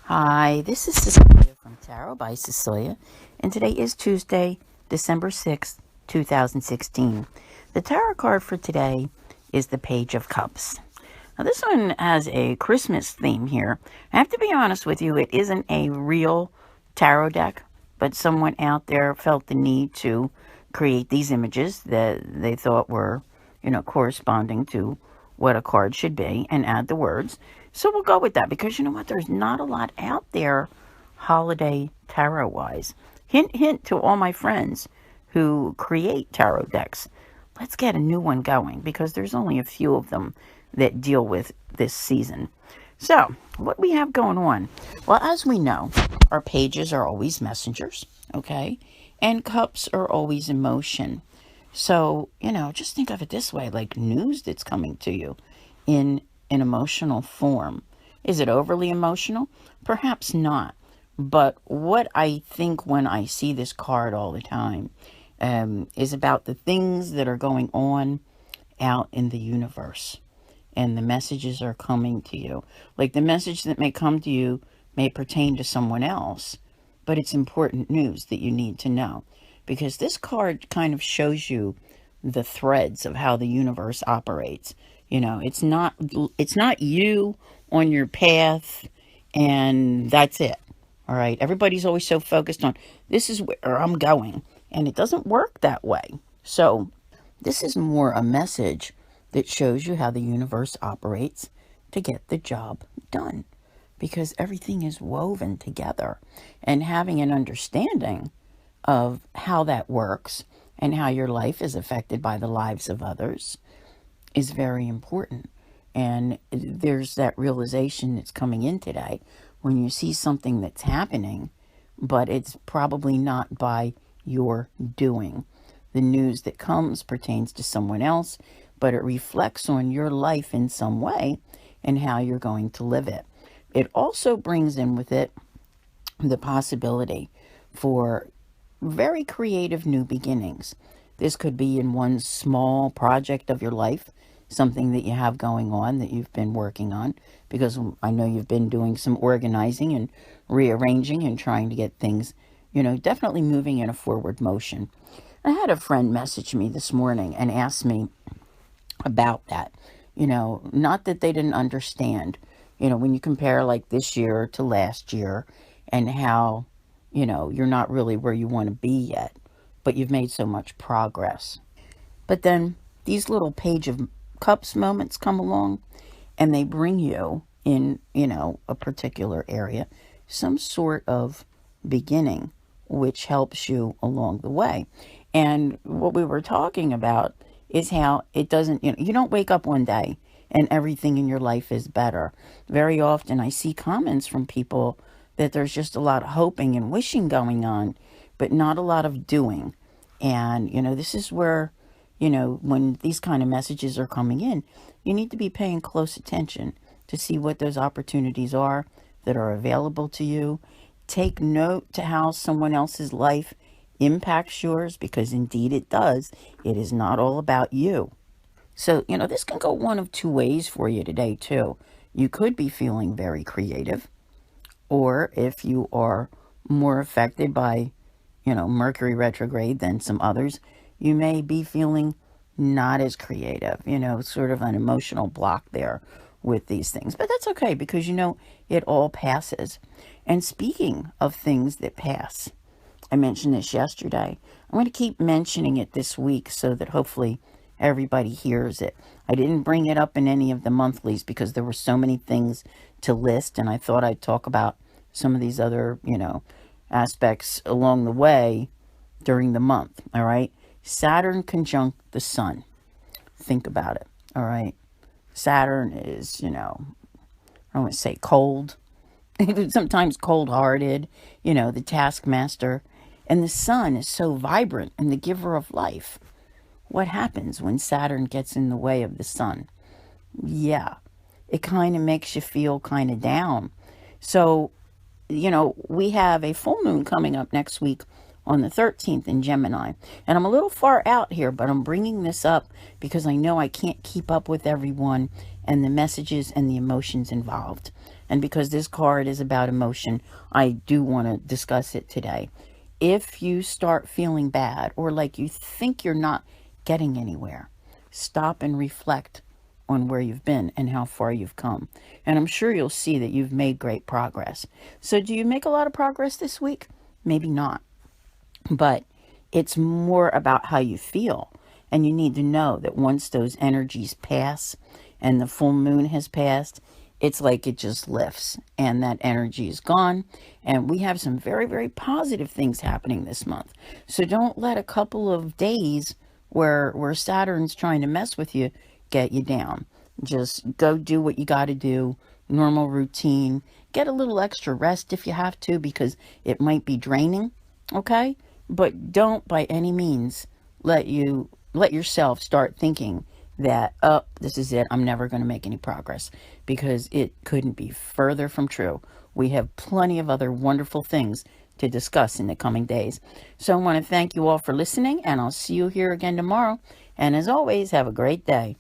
Hi, this is Cecilia from Tarot by Cecilia, and today is Tuesday, December 6th, 2016. The tarot card for today is the Page of Cups. Now, this one has a Christmas theme here. I have to be honest with you, it isn't a real tarot deck, but someone out there felt the need to create these images that they thought were, corresponding to what a card should be and add the words. So we'll go with that because you know what? There's not a lot out there holiday tarot wise. Hint, hint to all my friends who create tarot decks. Let's get a new one going because there's only a few of them that deal with this season. So, what we have going on? Well, as we know, our pages are always messengers, okay? And cups are always emotion. So, just think of it this way, like news that's coming to you in an emotional form. Is it overly emotional? Perhaps not. But what I think when I see this card all the time is about the things that are going on out in the universe. And the messages are coming to you. Like the message that may come to you may pertain to someone else, but it's important news that you need to know. Because this card kind of shows you the threads of how the universe operates. It's not you on your path and that's it. All right. Everybody's always so focused on this is where I'm going, and it doesn't work that way. So, this is more a message that shows you how the universe operates to get the job done because everything is woven together, and having an understanding of how that works and how your life is affected by the lives of others is very important. And there's that realization that's coming in today when you see something that's happening, but it's probably not by your doing. The news that comes pertains to someone else, but it reflects on your life in some way and how you're going to live it. It also brings in with it the possibility for very creative new beginnings. This could be in one small project of your life, something that you have going on that you've been working on, because I know you've been doing some organizing and rearranging and trying to get things, definitely moving in a forward motion. I had a friend message me this morning and ask me about that. Not that they didn't understand, when you compare like this year to last year and how, you're not really where you want to be yet, but you've made so much progress. But then these little Page of Cups moments come along and they bring you in, a particular area, some sort of beginning, which helps you along the way. And what we were talking about is how it doesn't, you don't wake up one day and everything in your life is better. Very often I see comments from people that there's just a lot of hoping and wishing going on, but not a lot of doing. And, this is where, when these kind of messages are coming in, you need to be paying close attention to see what those opportunities are that are available to you. Take note to how someone else's life impacts yours because indeed it does. It is not all about you. So, this can go one of two ways for you today, too. You could be feeling very creative, or if you are more affected by, Mercury retrograde than some others, you may be feeling not as creative, sort of an emotional block there with these things. But that's okay because, it all passes. And speaking of things that pass, I mentioned this yesterday. I'm going to keep mentioning it this week so that hopefully everybody hears it. I didn't bring it up in any of the monthlies because there were so many things to list, and I thought I'd talk about some of these other, aspects along the way during the month. All right. Saturn conjunct the sun. Think about it. All right. Saturn is, I don't want to say cold, sometimes cold hearted, the taskmaster. And the sun is so vibrant and the giver of life. What happens when Saturn gets in the way of the sun? Yeah, it kind of makes you feel kind of down. So, we have a full moon coming up next week on the 13th in Gemini. And I'm a little far out here, but I'm bringing this up because I know I can't keep up with everyone and the messages and the emotions involved. And because this card is about emotion, I do want to discuss it today. If you start feeling bad or like you think you're not getting anywhere, stop and reflect on where you've been and how far you've come. And I'm sure you'll see that you've made great progress. So, do you make a lot of progress this week? Maybe not. But it's more about how you feel. And you need to know that once those energies pass and the full moon has passed, it's like it just lifts and that energy is gone. And we have some very, very positive things happening this month. So don't let a couple of days where Saturn's trying to mess with you get you down. Just go do what you got to do, normal routine. Get a little extra rest if you have to because it might be draining, okay? But don't by any means let yourself start thinking that, oh, this is it, I'm never going to make any progress, because it couldn't be further from true. We have plenty of other wonderful things to discuss in the coming days. So I want to thank you all for listening, and I'll see you here again tomorrow. And as always, have a great day.